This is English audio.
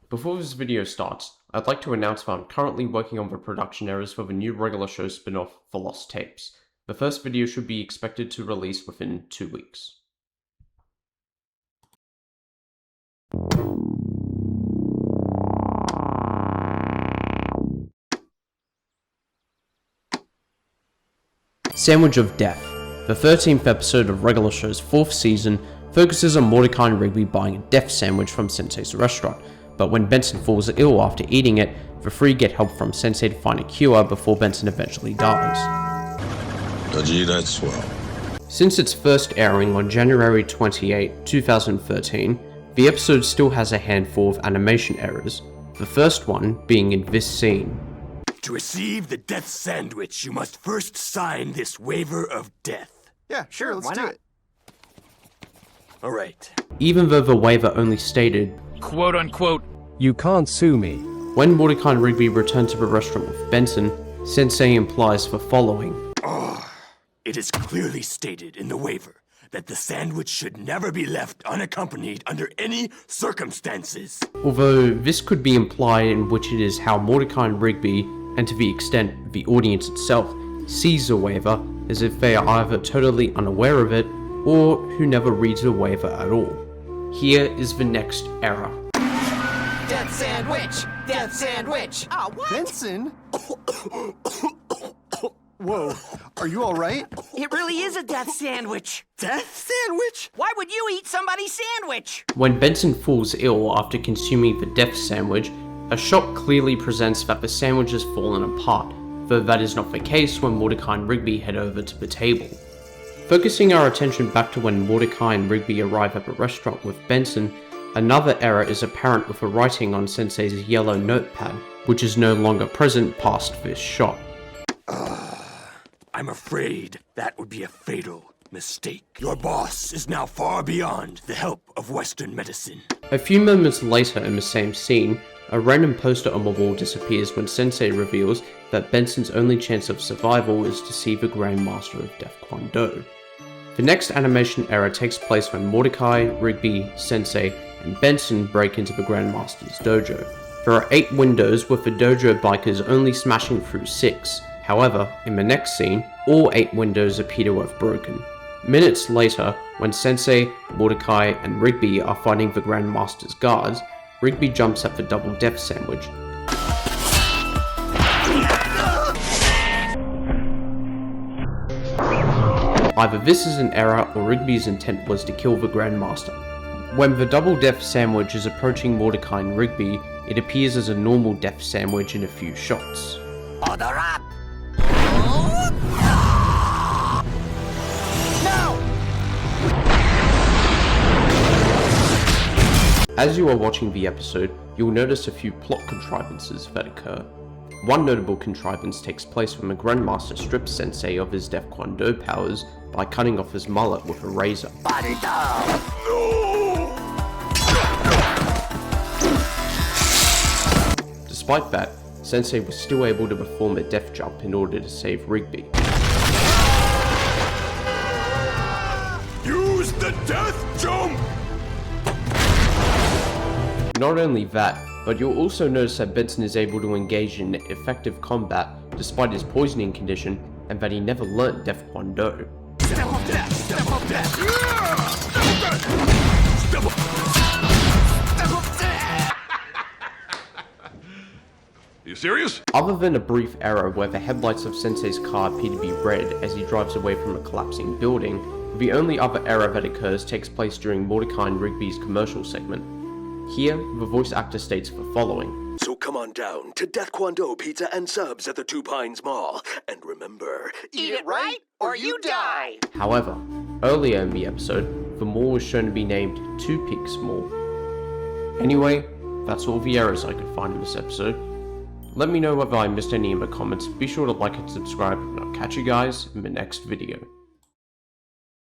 Before this video starts, I'd like to announce that I'm currently working on the production errors for the new regular show spin-off, The Lost Tapes. The first video should be expected to release within 2 weeks. Sandwich of Death. The 13th episode of Regular Show's 4th season focuses on Mordecai and Rigby buying a death sandwich from Sensei's restaurant, but when Benson falls ill after eating it, the three get help from Sensei to find a cure before Benson eventually dies. How'd you eat that swell? Since its first airing on January 28, 2013, the episode still has a handful of animation errors, the first one being in this scene. To receive the death sandwich, you must first sign this waiver of death. Yeah, sure, let's do it. All right. Even though the waiver only stated, quote unquote, "You can't sue me." When Mordecai and Rigby return to the restaurant with Benson, Sensei implies the following. It is clearly stated in the waiver that the sandwich should never be left unaccompanied under any circumstances. Although this could be implied in which it is how Mordecai and Rigby, and to the extent the audience itself, sees the waiver as if they are either totally unaware of it or who never reads the waiver at all. Here is the next error. Death sandwich! Death sandwich! Oh, what? Benson? Whoa, are you alright? It really is a death sandwich! Death sandwich? Why would you eat somebody's sandwich? When Benson falls ill after consuming the death sandwich, a shot clearly presents that the sandwich has fallen apart, though that is not the case when Mordecai and Rigby head over to the table. Focusing our attention back to when Mordecai and Rigby arrive at the restaurant with Benson, another error is apparent with the writing on Sensei's yellow notepad, which is no longer present past this shot. I'm afraid that would be a fatal mistake. Your boss is now far beyond the help of Western medicine. A few moments later in the same scene, a random poster on the wall disappears when Sensei reveals that Benson's only chance of survival is to see the Grand Master of Death Kwon Do. The next animation error takes place when Mordecai, Rigby, Sensei, and Benson break into the Grand Master's dojo. There are 8 windows with the dojo bikers only smashing through 6. However, in the next scene, all 8 windows appear to have broken. Minutes later, when Sensei, Mordecai, and Rigby are fighting the Grand Master's guards, Rigby jumps at the double death sandwich. Either this is an error or Rigby's intent was to kill the Grand Master. When the double death sandwich is approaching Mordecai and Rigby, it appears as a normal death sandwich in a few shots. Order up! As you are watching the episode, you'll notice a few plot contrivances that occur. One notable contrivance takes place when the Grandmaster strips Sensei of his Death Kwon Do powers by cutting off his mullet with a razor. Despite that, Sensei was still able to perform a death jump in order to save Rigby. Use the death jump! Not only that, but you'll also notice that Benson is able to engage in effective combat despite his poisoning condition, and that he never learnt Death Kwon Do. Step of death! Step of death! Step of death! Step of death! You serious? Other than a brief error where the headlights of Sensei's car appear to be red as he drives away from a collapsing building, the only other error that occurs takes place during Mordecai and Rigby's commercial segment. Here, the voice actor states the following. So come on down to Death Kwon Do Pizza and Subs at the Two Pines Mall. And remember, Eat it right, or you die! However, earlier in the episode, the mall was shown to be named Two Peaks Mall. Anyway, that's all the errors I could find in this episode. Let me know whether I missed any in the comments, be sure to like and subscribe, and I'll catch you guys in the next video.